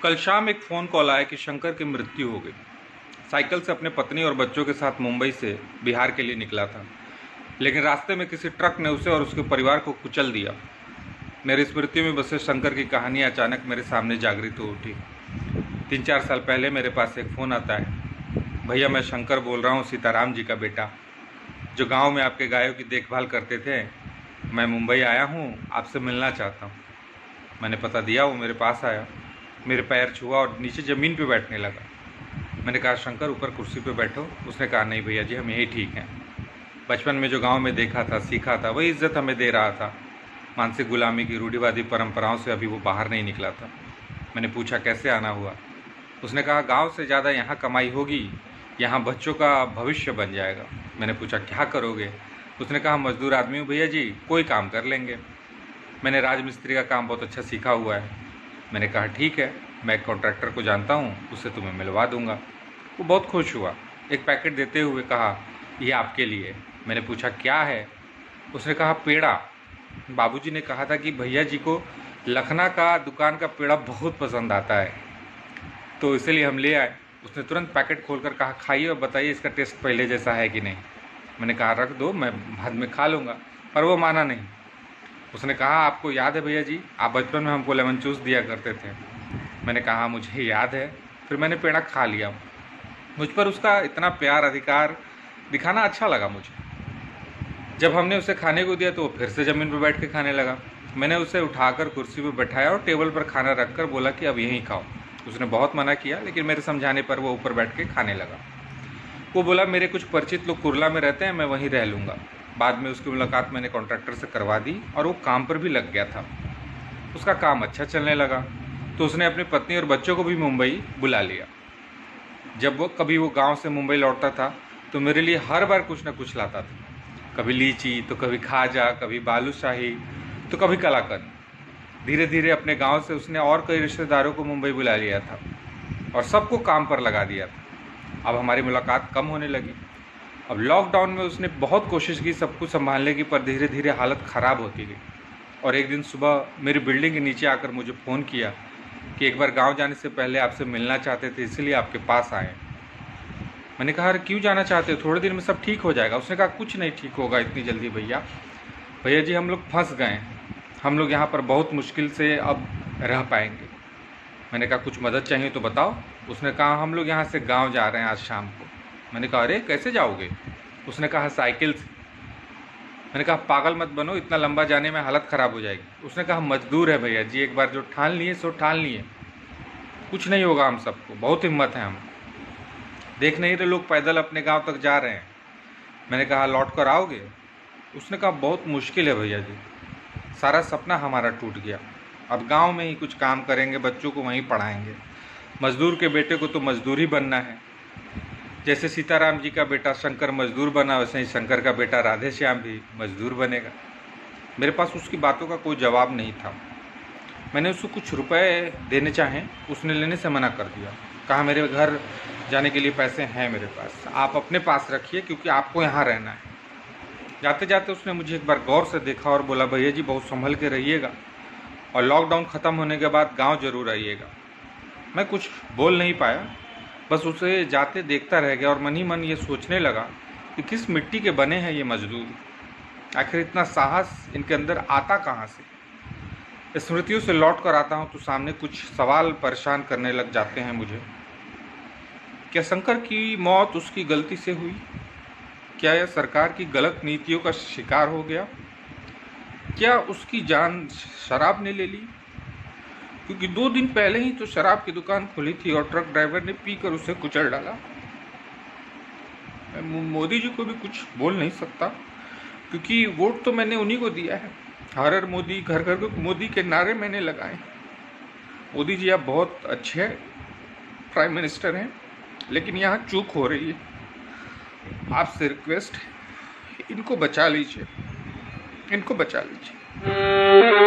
कल शाम एक फ़ोन कॉल आया कि शंकर की मृत्यु हो गई। साइकिल से अपने पत्नी और बच्चों के साथ मुंबई से बिहार के लिए निकला था, लेकिन रास्ते में किसी ट्रक ने उसे और उसके परिवार को कुचल दिया। मेरी स्मृति में बसे शंकर की कहानी अचानक मेरे सामने जागृत हो उठी। 3-4 साल पहले मेरे पास एक फ़ोन आता है। भैया, मैं शंकर बोल रहा हूँ, सीताराम जी का बेटा, जो गाँव में आपके गायों की देखभाल करते थे। मैं मुंबई आया हूँ, आपसे मिलना चाहता हूँ। मैंने पता दिया, वो मेरे पास आया, मेरे पैर छुआ और नीचे ज़मीन पे बैठने लगा। मैंने कहा, शंकर ऊपर कुर्सी पे बैठो। उसने कहा, नहीं भैया जी, हम यही ठीक हैं। बचपन में जो गांव में देखा था, सीखा था, वही इज्जत हमें दे रहा था। मानसिक गुलामी की रूढ़िवादी परंपराओं से अभी वो बाहर नहीं निकला था। मैंने पूछा, कैसे आना हुआ? उसने कहा, गांव से ज़्यादा यहाँ कमाई होगी, यहाँ बच्चों का भविष्य बन जाएगा। मैंने पूछा, क्या करोगे? उसने कहा, मजदूर आदमी हूँ भैया जी, कोई काम कर लेंगे। मैंने राजमिस्त्री का काम बहुत अच्छा सीखा हुआ है। मैंने कहा, ठीक है, मैं एक कॉन्ट्रैक्टर को जानता हूँ, उससे तुम्हें मिलवा दूंगा। वो बहुत खुश हुआ, एक पैकेट देते हुए कहा, ये आपके लिए। मैंने पूछा, क्या है? उसने कहा, पेड़ा। बाबूजी ने कहा था कि भैया जी को लखना का दुकान का पेड़ा बहुत पसंद आता है, तो इसलिए हम ले आए। उसने तुरंत पैकेट खोलकर कहा, खाइए और बताइए इसका टेस्ट पहले जैसा है कि नहीं। मैंने कहा, रख दो, मैं बाद में खा लूँगा, पर वो माना नहीं। उसने कहा, आपको याद है भैया जी, आप बचपन में हमको लेमन जूस दिया करते थे। मैंने कहा, मुझे याद है। फिर मैंने पेड़ा खा लिया। मुझ पर उसका इतना प्यार, अधिकार दिखाना अच्छा लगा मुझे। जब हमने उसे खाने को दिया तो वो फिर से ज़मीन पर बैठ के खाने लगा। मैंने उसे उठाकर कुर्सी पर बैठाया और टेबल पर खाना रखकर बोला कि अब यहीं खाओ। उसने बहुत मना किया, लेकिन मेरे समझाने पर वो ऊपर बैठ के खाने लगा। वो बोला, मेरे कुछ परिचित लोग कुर्ला में रहते हैं, मैं वहीं रह लूँगा। बाद में उसकी मुलाकात मैंने कॉन्ट्रैक्टर से करवा दी और वो काम पर भी लग गया था। उसका काम अच्छा चलने लगा, तो उसने अपनी पत्नी और बच्चों को भी मुंबई बुला लिया। जब वो गांव से मुंबई लौटता था तो मेरे लिए हर बार कुछ न कुछ लाता था। कभी लीची, तो कभी खाजा, कभी बालूशाही, तो कभी कलाकंद। धीरे धीरे अपने गांव से उसने और कई रिश्तेदारों को मुंबई बुला लिया था और सबको काम पर लगा दिया था। अब हमारी मुलाकात कम होने लगी। अब लॉकडाउन में उसने बहुत कोशिश की सब कुछ संभालने की, पर धीरे धीरे हालत ख़राब होती गई। और एक दिन सुबह मेरी बिल्डिंग के नीचे आकर मुझे फ़ोन किया कि एक बार गांव जाने से पहले आपसे मिलना चाहते थे, इसलिए आपके पास आए। मैंने कहा, अरे क्यों जाना चाहते हो? थोड़े दिन में सब ठीक हो जाएगा। उसने कहा, कुछ नहीं ठीक होगा इतनी जल्दी भैया। भैया जी, हम लोग फंस गए हैं, हम लोग यहाँ पर बहुत मुश्किल से अब रह पाएंगे। मैंने कहा, कुछ मदद चाहिए तो बताओ। उसने कहा, हम लोग यहाँ से गाँव जा रहे हैं आज शाम को। मैंने कहा, अरे कैसे जाओगे? उसने कहा, साइकिल से। मैंने कहा, पागल मत बनो, इतना लंबा जाने में हालत ख़राब हो जाएगी। उसने कहा, मजदूर है भैया जी, एक बार जो ठान लिए सो ठान लिए, कुछ नहीं होगा, हम सबको बहुत हिम्मत है। हम देख नहीं रहे लोग पैदल अपने गांव तक जा रहे हैं। मैंने कहा, लौट कर आओगे? उसने कहा, बहुत मुश्किल है भैया जी, सारा सपना हमारा टूट गया। अब गांव में ही कुछ काम करेंगे, बच्चों को वहीं पढ़ाएंगे। मजदूर के बेटे को तो मजदूर ही बनना है। जैसे सीताराम जी का बेटा शंकर मजदूर बना, वैसे ही शंकर का बेटा राधे श्याम भी मजदूर बनेगा। मेरे पास उसकी बातों का कोई जवाब नहीं था। मैंने उसको कुछ रुपए देने चाहे, उसने लेने से मना कर दिया। कहा, मेरे घर जाने के लिए पैसे हैं मेरे पास, आप अपने पास रखिए, क्योंकि आपको यहाँ रहना है। जाते जाते उसने मुझे एक बार गौर से देखा और बोला, भैया जी बहुत संभल के रहिएगा और लॉकडाउन ख़त्म होने के बाद गाँव जरूर आइएगा। मैं कुछ बोल नहीं पाया, बस उसे जाते देखता रह गया और मन ही मन ये सोचने लगा कि किस मिट्टी के बने हैं ये मजदूर, आखिर इतना साहस इनके अंदर आता कहाँ से। स्मृतियों से लौट कर आता हूँ तो सामने कुछ सवाल परेशान करने लग जाते हैं मुझे। क्या शंकर की मौत उसकी गलती से हुई? क्या यह सरकार की गलत नीतियों का शिकार हो गया? क्या उसकी जान शराब ने ले ली? क्योंकि 2 दिन पहले ही तो शराब की दुकान खुली थी और ट्रक ड्राइवर ने पीकर उसे कुचल डाला। मैं मोदी जी को भी कुछ बोल नहीं सकता, क्योंकि वोट तो मैंने उन्हीं को दिया है। हर हर मोदी, घर घर मोदी के नारे मैंने लगाए। मोदी जी आप बहुत अच्छे प्राइम मिनिस्टर हैं, लेकिन यहाँ चूक हो रही है। आपसे रिक्वेस्ट है, इनको बचा लीजिए, इनको बचा लीजिए।